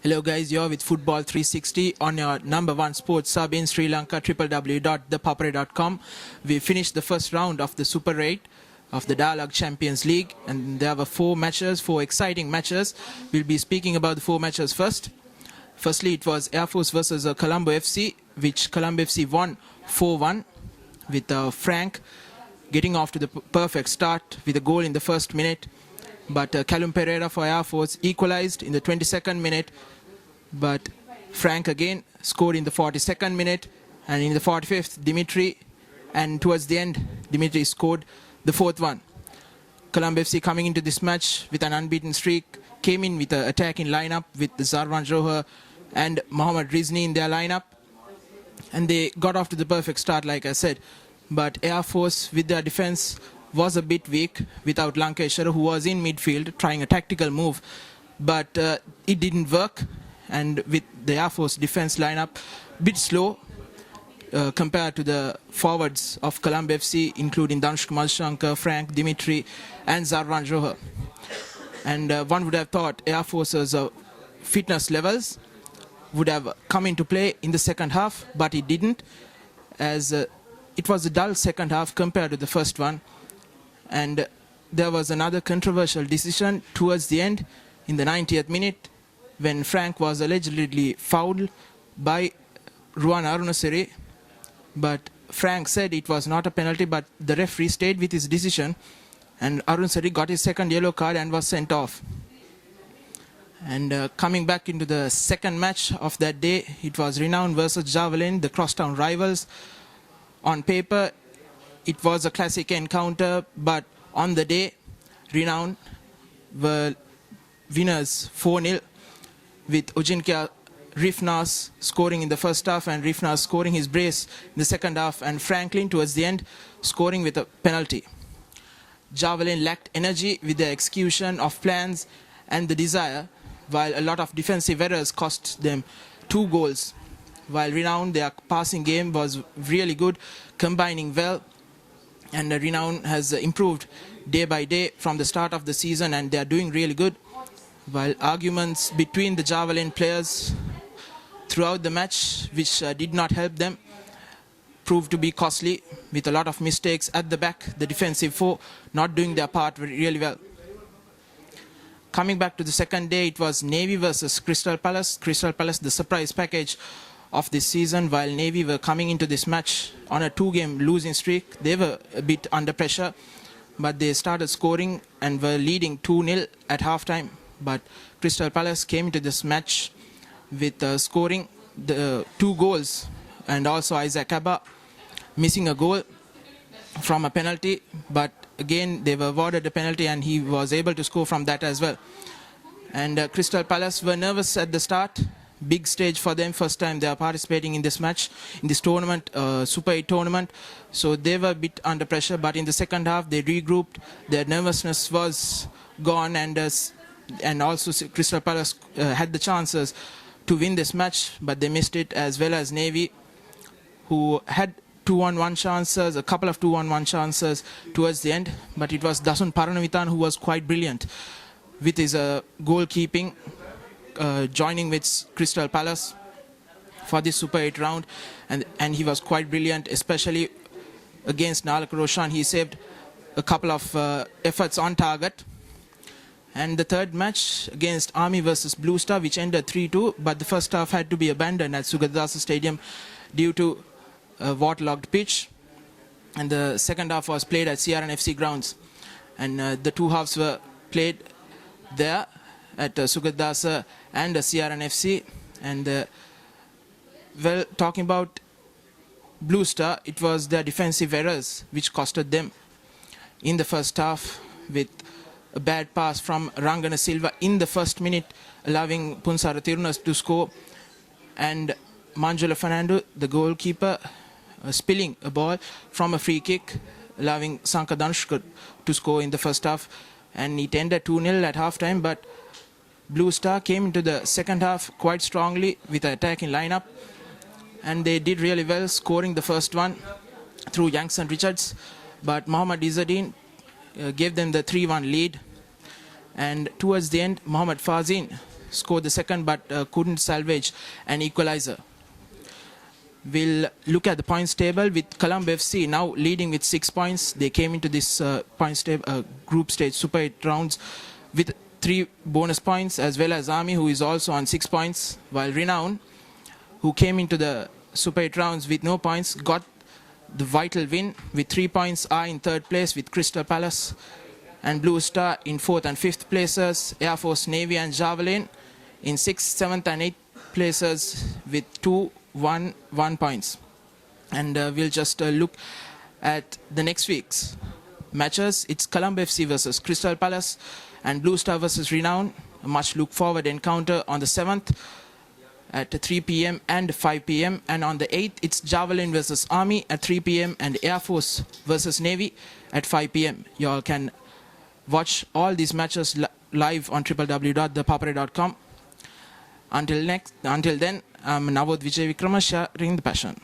Hello guys, you're with Football 360 on your number one sports sub in Sri Lanka, www.ThePapare.com. We finished the first round of the Super 8 of the Dialog Champions League, and there were four exciting matches. We'll be speaking about the four matches first. Firstly, it was Air Force versus Colombo FC, which Colombo FC won 4-1 with Frank getting off to the perfect start with a goal in the first minute. But Callum Pereira for Air Force equalized in the 22nd minute. But Frank again scored in the 42nd minute. And in the 45th, Dimitri. And towards the end, Dimitri scored the fourth one. Colombo FC coming into this match with an unbeaten streak. Came in with an attacking lineup with Zarvan Johar and Mohammad Rizni in their lineup. And they got off to the perfect start, like I said. But Air Force, with their defense, was a bit weak without Lankeshwar, who was in midfield trying a tactical move, but it didn't work. And with the Air Force defense lineup a bit slow compared to the forwards of Colombo FC, including Danushka Malshankar, Frank, Dimitri and Zarvan Johar. And one would have thought Air Force's fitness levels would have come into play in the second half, but it didn't, as it was a dull second half compared to the first one. And there was another controversial decision towards the end in the 90th minute when Frank was allegedly fouled by Ruan Arunasiri. But Frank said it was not a penalty, but the referee stayed with his decision, and Arunasiri got his second yellow card and was sent off. And coming back into the second match of that day, it was Renown versus Javelin, the crosstown rivals. On paper, it was a classic encounter, but on the day, Renown were winners 4-0 with Ujinkia Rifnas scoring in the first half and Rifnas scoring his brace in the second half, and Franklin towards the end scoring with a penalty. Javelin lacked energy with the execution of plans and the desire, while a lot of defensive errors cost them 2 goals. While Renown, their passing game was really good, combining well. And Renown has improved day by day from the start of the season, and they are doing really good. While arguments between the Javelin players throughout the match, which did not help them, proved to be costly with a lot of mistakes at the back, the defensive four not doing their part really well. Coming back to the second day, it was Navy versus Crystal Palace. Crystal Palace, the surprise package of this season, while Navy were coming into this match on a 2-game losing streak. They were a bit under pressure, but they started scoring and were leading 2-0 at halftime. But Crystal Palace came into this match with scoring the 2 goals, and also Isaac Abba missing a goal from a penalty, but again they were awarded a penalty and he was able to score from that as well. And Crystal Palace were nervous at the start. Big stage for them, first time they are participating in this match, in this tournament, Super 8 tournament. So they were a bit under pressure, but in the second half they regrouped. Their nervousness was gone, and also Crystal Palace had the chances to win this match, but they missed it, as well as Navy, who had 2-on-1 chances, a couple of 2-on-1 chances towards the end. But it was Dasun Paranavitan who was quite brilliant with his goalkeeping, joining with Crystal Palace for this Super 8 round, and he was quite brilliant, especially against Nalak Roshan. He saved a couple of efforts on target. And the third match against Army versus Blue Star, which ended 3-2, but the first half had to be abandoned at Sugadasa Stadium due to a waterlogged pitch, and the second half was played at CRNFC grounds, and the 2 halves were played there at Sugadasa and CRNFC. And well, talking about Blue Star, it was their defensive errors which costed them in the first half, with a bad pass from Rangana Silva in the first minute, allowing Punsara Tirunas to score, and Manjula Fernando, the goalkeeper, spilling a ball from a free kick, allowing Sanka Danushka to score in the first half, and it ended 2-0 at halftime. But Blue Star came into the second half quite strongly with an attacking lineup, and they did really well, scoring the first one through Youngson Richards. But Mohammad Izzadeen gave them the 3-1 lead, and towards the end Mohammad Fazin scored the second but couldn't salvage an equalizer. We'll look at the points table with Colombo FC now leading with 6 points. They came into this points table, group stage Super 8 rounds with 3 bonus points, as well as Army, who is also on 6 points, while Renown, who came into the Super 8 rounds with no points, got the vital win with 3 points, are in third place with Crystal Palace, and Blue Star in 4th and 5th places, Air Force, Navy and Javelin in 6th, 7th and 8th places with 1 points. And we'll just look at the next week's matches. It's Colombo FC versus Crystal Palace and Blue Star versus Renown. A much look forward encounter on the 7th at 3 p.m. and 5 p.m. And on the 8th, it's Javelin versus Army at 3 p.m. and Air Force versus Navy at 5 p.m. You all can watch all these matches live on www.thepapare.com. Until then, I'm Navod Vijay Vikramasya, sharing the passion.